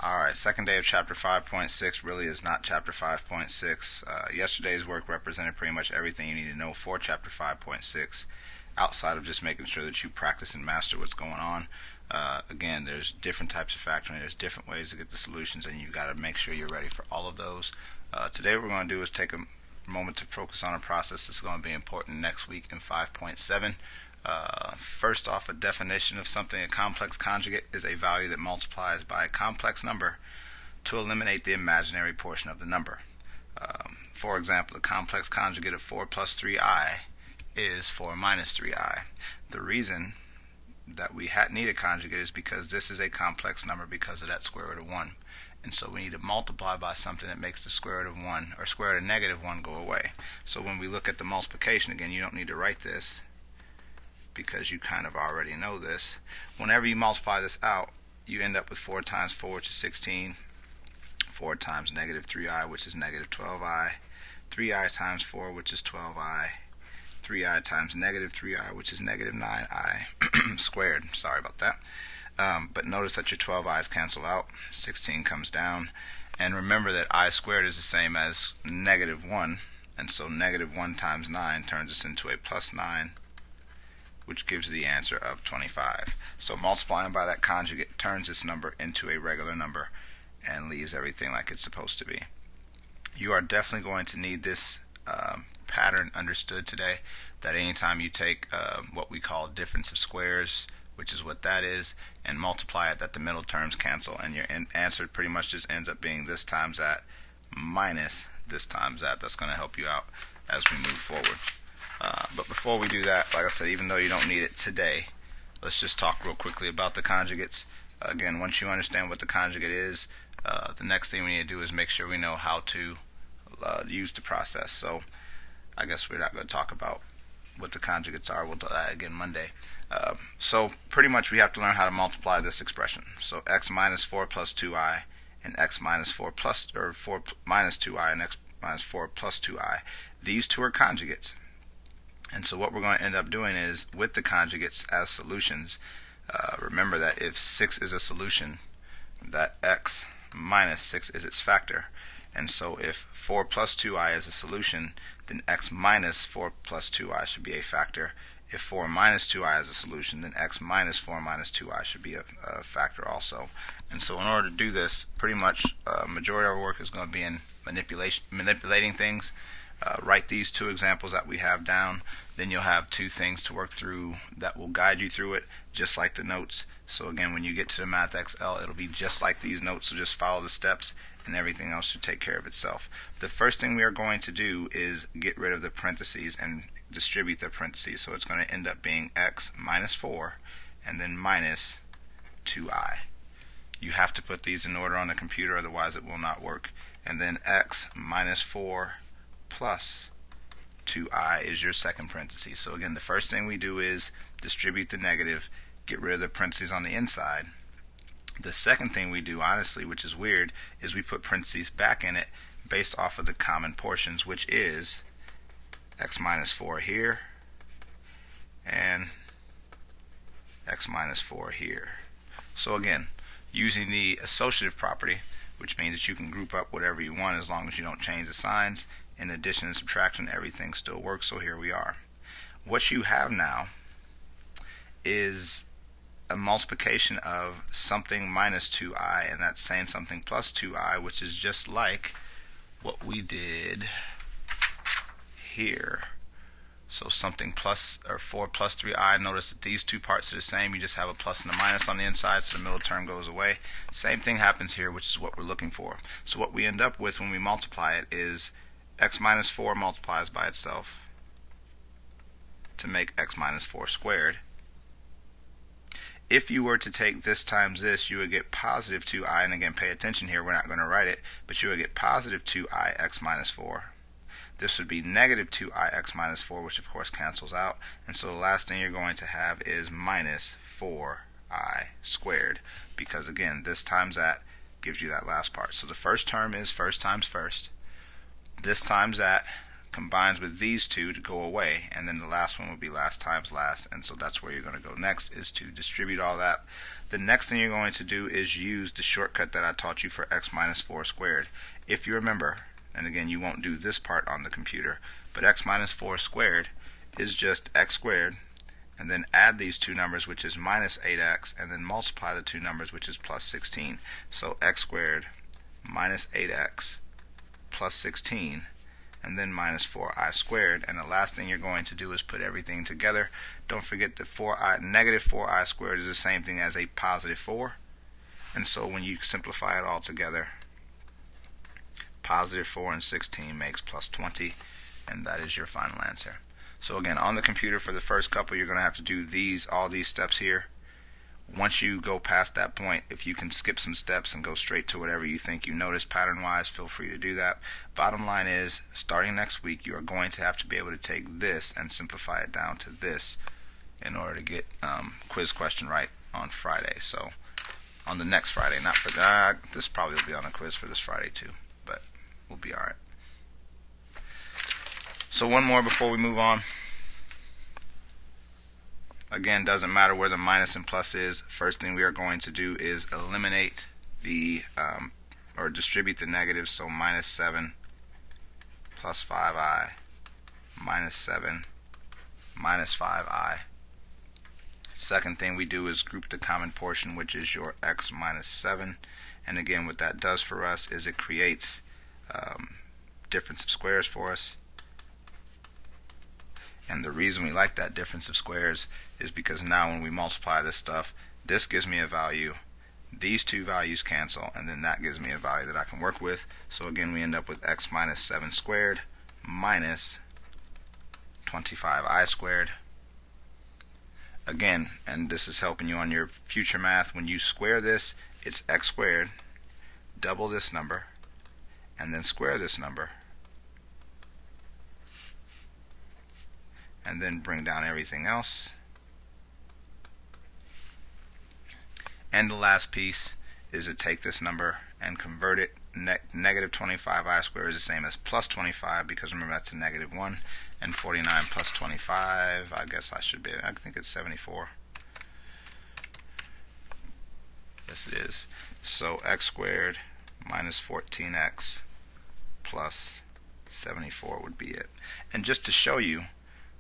Alright, second day of chapter 5.6 really is not chapter 5.6. Yesterday's work represented pretty much everything you need to know for chapter 5.6 outside of just making sure that you practice and master what's going on. Again, there's different types of factoring, there's different ways to get the solutions, and you got to make sure you're ready for all of those. Today what we're going to do is take a moment to focus on a process that's going to be important next week in 5.7. First off, a definition of something: a complex conjugate is a value that multiplies by a complex number to eliminate the imaginary portion of the number. For example, the complex conjugate of 4 plus 3i is 4 minus 3i. The reason that we need a conjugate is because this is a complex number because of that square root of 1. And so we need to multiply by something that makes the square root of 1 or square root of negative 1 go away. So when we look at the multiplication, again, you don't need to write this because you kind of already know this. Whenever you multiply this out, you end up with 4 times 4, which is 16, 4 times negative 3i, which is negative 12i, 3i times 4, which is 12i, 3i times negative 3i, which is negative 9i squared. Sorry about that. But notice that your 12i's cancel out, 16 comes down, and remember that I squared is the same as negative 1, and so negative 1 times 9 turns us into a plus 9, which gives the answer of 25. So multiplying by that conjugate turns this number into a regular number and leaves everything like it's supposed to be. You are definitely going to need this pattern understood today, that anytime you take what we call difference of squares, which is what that is, and multiply it, that the middle terms cancel, and your answer pretty much just ends up being this times that minus this times that. That's going to help you out as we move forward. But before we do that, like I said, even though you don't need it today, let's just talk real quickly about the conjugates. Again, once you understand what the conjugate is, the next thing we need to do is make sure we know how to use the process. So I guess we're not going to talk about what the conjugates are. We'll do that again Monday. So pretty much we have to learn how to multiply this expression. So x minus 4 plus 2i and x minus 4 plus, or 4 minus 2i and x minus 4 plus 2i. These two are conjugates. And so what we're going to end up doing is, with the conjugates as solutions, remember that if 6 is a solution, that x minus 6 is its factor. And so if 4 plus 2i is a solution, then x minus 4 plus 2i should be a factor. If 4 minus 2i is a solution, then x minus 4 minus 2i should be a factor also. And so in order to do this, pretty much majority of our work is going to be in manipulating things. Write these two examples that we have down, then you'll have two things to work through that will guide you through it, just like the notes. So again, when you get to the Math XL, it'll be just like these notes, so just follow the steps and everything else should take care of itself. The first thing we are going to do is get rid of the parentheses and distribute the parentheses, so it's going to end up being x minus 4 and then minus 2i. You have to put these in order on the computer, otherwise it will not work. And then x minus 4 plus 2i is your second parenthesis. So again, the first thing we do is distribute the negative, get rid of the parentheses on the inside. The second thing we do, honestly, which is weird, is we put parentheses back in it based off of the common portions, which is x minus 4 here and x minus 4 here. So again, using the associative property, which means that you can group up whatever you want as long as you don't change the signs. In addition and subtraction, everything still works, so here we are. What you have now is a multiplication of something minus 2i and that same something plus 2i, which is just like what we did here. So something plus, or 4 plus 3i, notice that these two parts are the same, you just have a plus and a minus on the inside, so the middle term goes away. Same thing happens here, which is what we're looking for. So what we end up with when we multiply it is x minus 4 multiplies by itself to make x minus 4 squared. If you were to take this times this, you would get positive 2i, and again, pay attention here, we're not going to write it, but you would get positive 2i x minus 4. This would be negative 2i x minus 4, which of course cancels out, and so the last thing you're going to have is minus 4i squared, because again, this times that gives you that last part. So the first term is first times first. This times that combines with these two to go away, and then the last one would be last times last, and so that's where you're going to go next, is to distribute all that. The next thing you're going to do is use the shortcut that I taught you for x minus 4 squared. If you remember, and again you won't do this part on the computer, but x minus 4 squared is just x squared, and then add these two numbers, which is minus 8x, and then multiply the two numbers, which is plus 16. So x squared minus 8x plus 16, and then minus 4i squared. And the last thing you're going to do is put everything together. Don't forget that negative 4i squared is the same thing as a positive 4, and so when you simplify it all together, positive 4 and 16 makes plus 20, and that is your final answer. So again, on the computer for the first couple, you're going to have to do all these steps here. Once you go past that point, if you can skip some steps and go straight to whatever you think you notice pattern-wise, feel free to do that. Bottom line is, starting next week, you are going to have to be able to take this and simplify it down to this in order to get quiz question right on Friday. So on the next Friday, not for that. This probably will be on a quiz for this Friday too, but we'll be alright. So one more before we move on. Again, doesn't matter where the minus and plus is. First thing we are going to do is eliminate the or distribute the negatives. So minus 7 plus 5i minus 7 minus 5i. Second thing we do is group the common portion, which is your x minus 7. And again, what that does for us is it creates difference of squares for us. And the reason we like that difference of squares is because now when we multiply this stuff, this gives me a value, these two values cancel, and then that gives me a value that I can work with. So again, we end up with x minus 7 squared minus 25i squared. Again, and this is helping you on your future math, when you square this, it's x squared, double this number, and then square this number, and then bring down everything else. And the last piece is to take this number and convert it. Negative 25i squared is the same as plus 25, because remember that's a negative 1, and 49 plus 25, I think it's 74. Yes, it is. So x squared minus 14x plus 74 would be it. And just to show you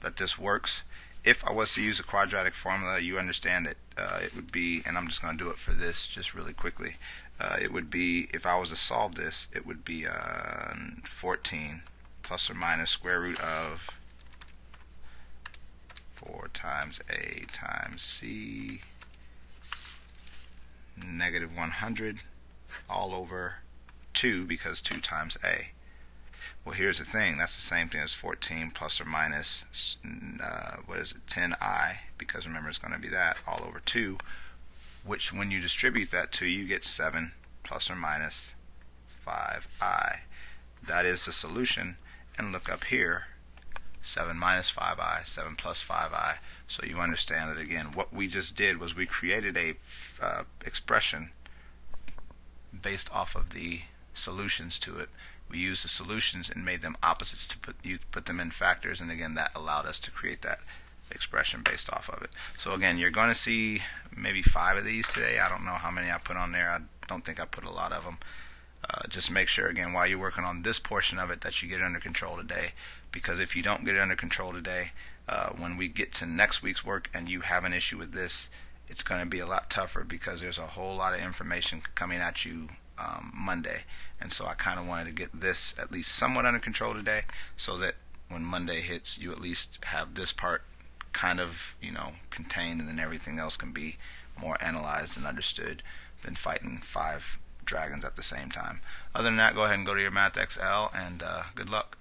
that this works, if I was to use a quadratic formula, you understand that it would be, and I'm just going to do it for this just really quickly, it would be, if I was to solve this, it would be 14 plus or minus square root of 4 times a times c negative 100 all over 2, because 2 times a. Well, here's the thing, that's the same thing as 14 plus or minus 10i, because remember it's going to be that, all over 2, which when you distribute that 2, you get 7 plus or minus 5i. That is the solution. And look up here, 7 minus 5i, 7 plus 5i. So you understand that, again, what we just did was we created a expression based off of the solutions to it. We used the solutions and made them opposites to put them in factors, and again that allowed us to create that expression based off of it. So again, you're going to see maybe 5 of these today. I don't know how many I put on there. I don't think I put a lot of them. Just make sure, again, while you're working on this portion of it, that you get it under control today, because if you don't get it under control today, when we get to next week's work and you have an issue with this, it's going to be a lot tougher, because there's a whole lot of information coming at you Monday. And so I kind of wanted to get this at least somewhat under control today, so that when Monday hits, you at least have this part kind of, contained, and then everything else can be more analyzed and understood than fighting 5 dragons at the same time. Other than that, go ahead and go to your Math XL, and good luck.